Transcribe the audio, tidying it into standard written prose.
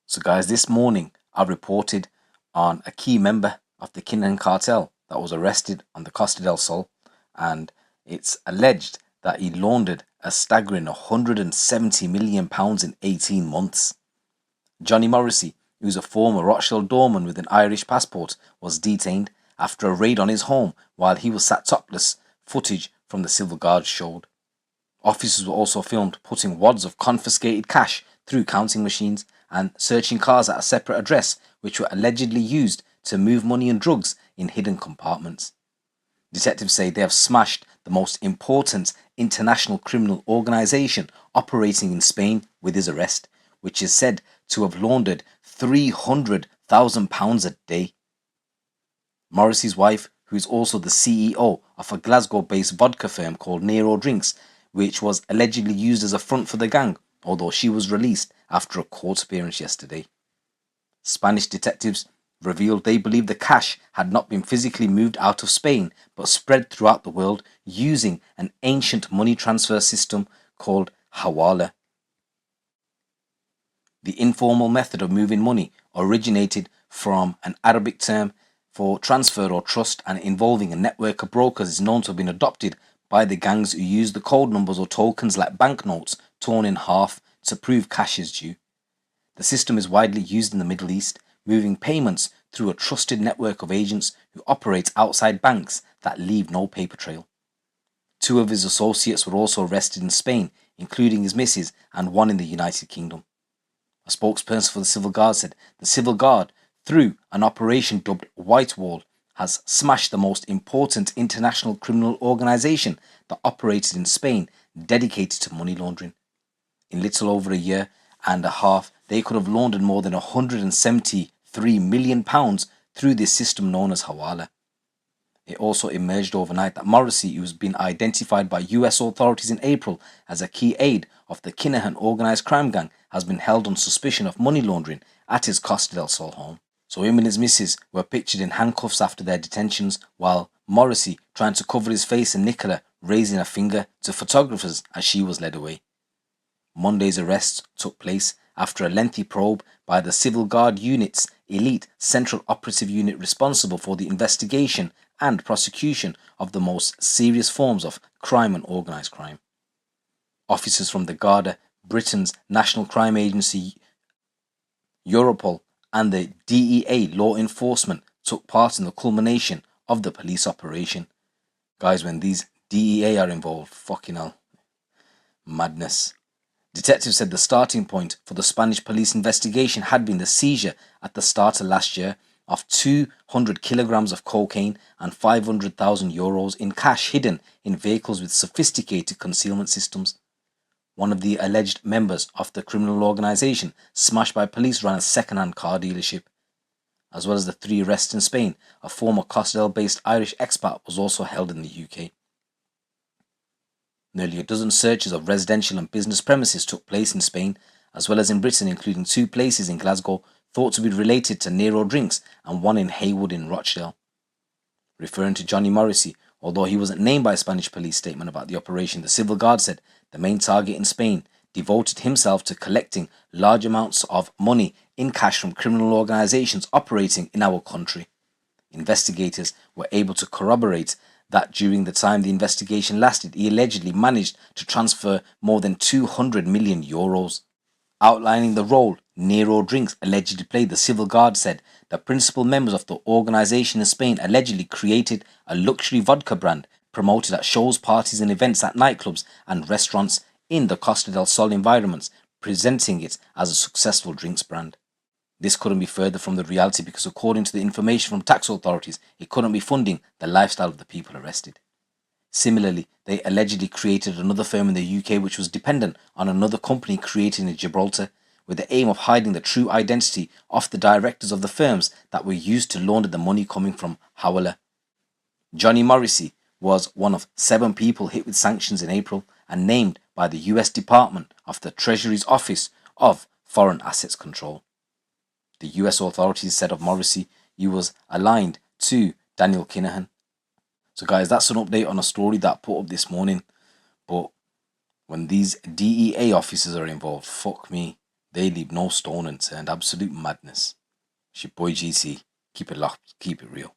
So guys, this morning I reported on a key member of the Kinahan Cartel that was arrested on the Costa Del Sol, and it's alleged that he laundered a staggering £170 million in 18 months. Johnny Morrissey, who's a former Rochdale doorman with an Irish passport, was detained after a raid on his home while he was sat topless, footage from the civil guards showed. Officers were also filmed putting wads of confiscated cash through counting machines and searching cars at a separate address which were allegedly used to move money and drugs in hidden compartments. Detectives say they have smashed the most important international criminal organisation operating in Spain with his arrest, which is said to have laundered £300,000 a day. Morrissey's wife, who is also the CEO of a Glasgow-based vodka firm called Nero Drinks, which was allegedly used as a front for the gang, although she was released after a court appearance yesterday. Spanish detectives revealed they believe the cash had not been physically moved out of Spain but spread throughout the world using an ancient money transfer system called hawala. The informal method of moving money originated from an Arabic term for transfer or trust, and involving a network of brokers is known to have been adopted by the gangs who use the code numbers or tokens like banknotes torn in half to prove cash is due. The system is widely used in the Middle East, moving payments through a trusted network of agents who operate outside banks that leave no paper trail. Two of his associates were also arrested in Spain, including his missus, and one in the United Kingdom. A spokesperson for the Civil Guard said the Civil Guard, through an operation dubbed White Wall, has smashed the most important international criminal organisation that operated in Spain dedicated to money laundering. In little over a year and a half, they could have laundered more than £173 million through this system known as hawala. It also emerged overnight that Morrissey, who has been identified by US authorities in April as a key aide of the Kinahan organised crime gang, has been held on suspicion of money laundering at his Costa Del Sol home. So him and his missus were pictured in handcuffs after their detentions, while Morrissey, trying to cover his face, and Nicola raising a finger to photographers as she was led away. Monday's arrests took place after a lengthy probe by the Civil Guard Unit's elite Central Operative Unit responsible for the investigation and prosecution of the most serious forms of crime and organised crime. Officers from the Garda, Britain's National Crime Agency, Europol, and the DEA law enforcement took part in the culmination of the police operation. Guys, when these DEA are involved, fucking hell, madness. Detectives said the starting point for the Spanish police investigation had been the seizure at the start of last year of 200 kilograms of cocaine and €500,000 in cash hidden in vehicles with sophisticated concealment systems. One of the alleged members of the criminal organisation smashed by police ran a second-hand car dealership. As well as the 3 arrests in Spain, a former Costa Del-based Irish expat was also held in the UK. Nearly a dozen searches of residential and business premises took place in Spain, as well as in Britain, including 2 places in Glasgow thought to be related to Nero Drinks and one in Haywood in Rochdale. Referring to Johnny Morrissey, although he wasn't named by a Spanish police statement about the operation, the Civil Guard said the main target in Spain devoted himself to collecting large amounts of money in cash from criminal organisations operating in our country. Investigators were able to corroborate that during the time the investigation lasted, he allegedly managed to transfer more than €200 million. Outlining the role Nero Drinks allegedly played, the Civil Guard said the principal members of the organisation in Spain allegedly created a luxury vodka brand promoted at shows, parties and events at nightclubs and restaurants in the Costa del Sol environments, presenting it as a successful drinks brand. This couldn't be further from the reality because, according to the information from tax authorities, it couldn't be funding the lifestyle of the people arrested. Similarly, they allegedly created another firm in the UK which was dependent on another company created in Gibraltar, with the aim of hiding the true identity of the directors of the firms that were used to launder the money coming from hawala. Johnny Morrissey was one of 7 people hit with sanctions in April and named by the US Department of the Treasury's Office of Foreign Assets Control. The US authorities said of Morrissey he was aligned to Daniel Kinahan. So guys, that's an update on a story that I put up this morning. But when these DEA officers are involved, fuck me, They leave no stone unturned. Absolute madness. It's your boy GC. Keep it locked. Keep it real.